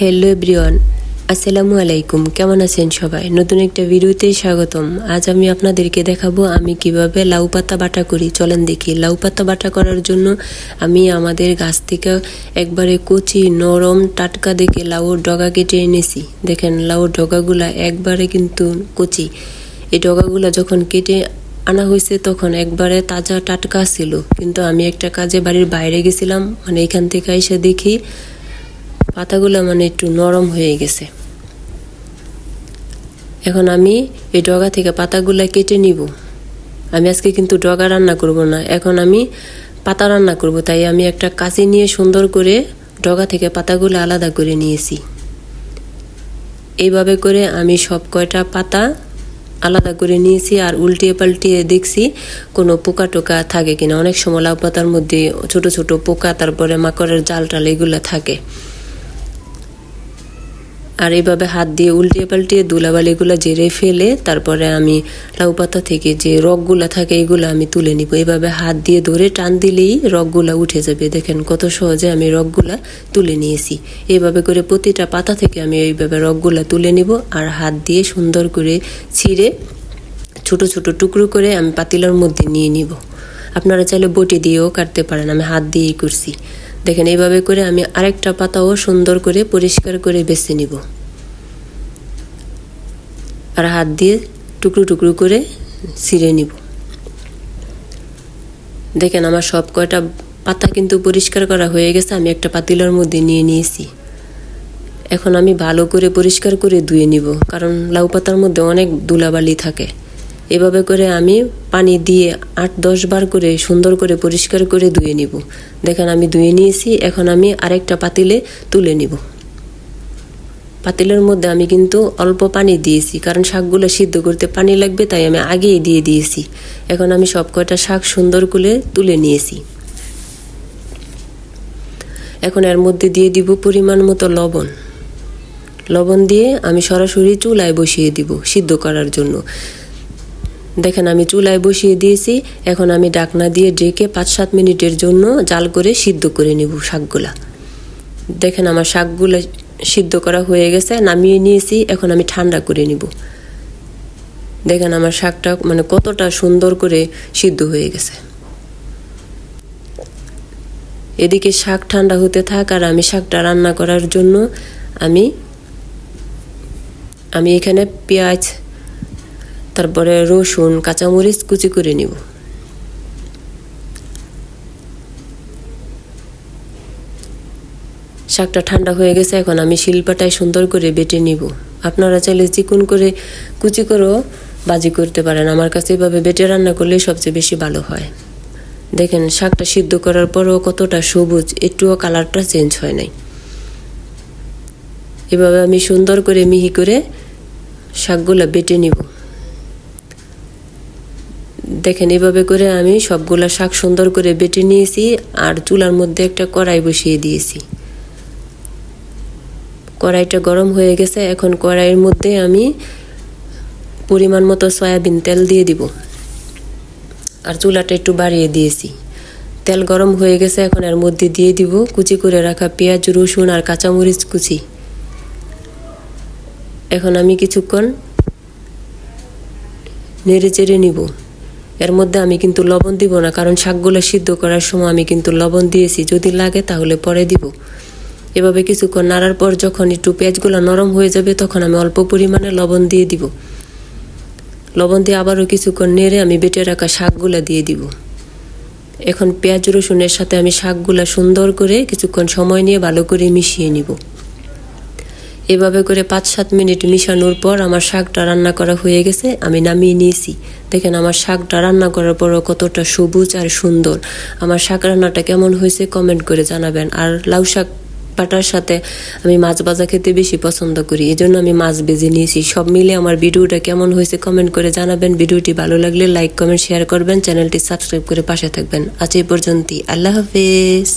Hello everyone, আসসালামু আলাইকুম। কেমন আছেন সবাই? নতুন একটা ভিডিওতে স্বাগতম। আজ আমি আপনাদেরকে দেখাবো আমি কিভাবে লাউ পাতা বাটা করি। চলেন দেখি। লাউ পাতা বাটা করার জন্য আমি আমাদের গাছ থেকে একবারে কচি নরম টাটকা দেখে লাউর ডগা কেটে এনেছি। দেখেন লাউর ডগাগুলা একবারে কিন্তু কচি। এই ডগাগুলা যখন কেটে আনা হয়েছে তখন একবারে তাজা টাটকা ছিল, কিন্তু আমি একটা কাজে বাড়ির বাইরে গেছিলাম, এখান থেকে এসে দেখি পাতাগুলো একটু নরম হয়ে গেছে। এখন আমি এই ডগা থেকে পাতাগুলা কেটে নিব। আমি আজকে কিন্তু ডগা রান্না করব না, এখন আমি পাতা রান্না করব। তাই আমি একটা কাঁচি নিয়ে সুন্দর করে ডগা থেকে পাতাগুলো আলাদা করে নিয়েছি। এইভাবে করে আমি সব কয়টা পাতা আলাদা করে নিয়েছি আর উল্টিয়ে পাল্টিয়ে দেখছি কোনো পোকা টোকা থাকে কিনা। অনেক সময় লাউ পাতার মধ্যে ছোট ছোট পোকা, তারপরে মাকড়ের জাল টাল এগুলো থাকে। আর এইভাবে হাত দিয়ে উল্টিয়ে পাল্টিয়ে ধুলাবালিগুলো ঝেড়ে ফেলে তারপরে আমি লাউ পাতা থেকে যে রগগুলা থাকে এগুলো আমি তুলে নিব। এইভাবে হাত দিয়ে ধরে টান দিলেই রগগুলা উঠে যাবে। দেখেন কত সহজে আমি রগগুলা তুলে নিয়েছি। এইভাবে করে প্রতিটা পাতা থেকে আমি এইভাবে রগগুলা তুলে নিব আর হাত দিয়ে সুন্দর করে ছিঁড়ে ছোট ছোট টুকরো করে আমি পাতিলার মধ্যে নিয়ে নিব। আপনারা চাইলে বটি দিয়েও কাটতে পারেন, আমি হাত দিয়েই করছি। দেখেন এইভাবে করে আমি আরেকটা পাতাও সুন্দর করে পরিষ্কার করে বেছে নিব আর হাত দিয়ে টুকরো টুকরো করে ছিঁড়ে নিব। দেখেন আমার সব কয়টা পাতা কিন্তু পরিষ্কার করা হয়ে গেছে। আমি একটা পাতিলার মধ্যে নিয়ে নিয়েছি। এখন আমি ভালো করে পরিষ্কার করে ধুয়ে নিব, কারণ লাউ পাতার মধ্যে অনেক ধুলাবালি থাকে। এভাবে করে আমি পানি দিয়ে 8-10 বার করে সুন্দর করে পরিষ্কার করে ধুয়ে নিব। দেখেন আমি ধুয়ে নিয়েছি। এখন আমি আরেকটা পাতিলে তুলে নিব। পাতিলের মধ্যে আমি কিন্তু অল্প পানি দিয়েছি, কারণ শাকগুলো সিদ্ধ করতে পানি লাগবে, তাই আমি আগেই দিয়ে দিয়েছি। এখন আমি সব কয়টা শাক সুন্দর করে তুলে নিয়েছি। এখন এর মধ্যে দিয়ে দিব পরিমাণ মতো লবণ। লবণ দিয়ে আমি সরাসরি চুলায় বসিয়ে দিব সিদ্ধ করার জন্য। দেখেন আমি চুলায় বসিয়ে দিয়েছি। এখন আমি ঢাকনা দিয়ে ঢেকে 5-7 মিনিটের জন্য জাল করে সিদ্ধ করে নিব শাকগুলা। দেখেন আমার শাকগুলা সিদ্ধ করা হয়ে গেছে, নামিয়ে নিয়েছি। এখন আমি ঠান্ডা করে নিব। দেখেন আমার শাকটা কতটা সুন্দর করে সিদ্ধ হয়ে গেছে। এদিকে শাক ঠান্ডা হতে থাক আর আমি শাকটা রান্না করার জন্য আমি এখানে পেঁয়াজ, তারপরে রসুন, কাঁচামরিচ কুচি করে নিব। শাকটা ঠান্ডা হয়ে গেছে। এখন আমি শিলপাটায় সুন্দর করে বেটে নিব। আপনারা চাইলে চিকন করে কুচি করেও ভাজি করতে পারেন। আমার কাছে এভাবে বেটে রান্না করলে সবচেয়ে বেশি ভালো হয়। দেখেন শাকটা সিদ্ধ করার পরও কতটা সবুজ, একটুও কালারটা চেঞ্জ হয় নাই। এভাবে আমি সুন্দর করে মিহি করে শাকগুলা বেটে নিব। দেখেন এভাবে করে আমি সবগুলা শাক সুন্দর করে বেটে নিয়েছি আর চুলার মধ্যে একটা কড়াই বসিয়ে দিয়েছি। কড়াইটা গরম হয়ে গেছে। এখন কড়াইয়ের মধ্যে আমি পরিমাণ মতো সয়াবিন তেল দিয়ে দিব আর চুলাটা একটু বাড়িয়ে দিয়েছি। তেল গরম হয়ে গেছে। এখন এর মধ্যে দিয়ে দিব কুচি করে রাখা পেঁয়াজ, রসুন আর কাঁচামরিচ কুচি। এখন আমি কিছুক্ষণ নেড়ে চেড়ে নিব। এর মধ্যে আমি কিন্তু লবণ দিব না, কারণ শাকগুলো সিদ্ধ করার সময় আমি কিন্তু লবণ দিয়েছি। যদি লাগে তাহলে পরে দিব। এভাবে কিছুক্ষণ নাড়ার পর যখন একটু পেঁয়াজগুলো নরম হয়ে যাবে তখন আমি অল্প পরিমাণে লবণ দিয়ে দিব। লবণ দিয়ে আবারও কিছুক্ষণ নেড়ে আমি বেটে রাখা শাকগুলো দিয়ে দিব। এখন পেঁয়াজ রসুনের সাথে আমি শাকগুলো সুন্দর করে কিছুক্ষণ সময় নিয়ে ভালো করে মিশিয়ে নিব। এভাবে করে 5-7 মিনিট মিশানোর পর আমার শাকটা রান্না করা হয়ে গেছে। আমি নামিয়ে নিয়েছি। দেখেন আমার শাকটা রান্না করার পরও কতটা সবুজ আর সুন্দর। আমার শাক রান্নাটা কেমন হয়েছে কমেন্ট করে জানাবেন। আর লাউ শাক বাটার সাথে আমি মাছ ভাজা খেতে বেশি পছন্দ করি, এজন্য আমি মাছ ভেজে নিয়েছি। সব মিলে আমার ভিডিওটা কেমন হয়েছে কমেন্ট করে জানাবেন। ভিডিওটি ভালো লাগলে লাইক, কমেন্ট, শেয়ার করবেন। চ্যানেলটি সাবস্ক্রাইব করে পাশে থাকবেন। আজ এই পর্যন্তই। আল্লাহ হাফেজ।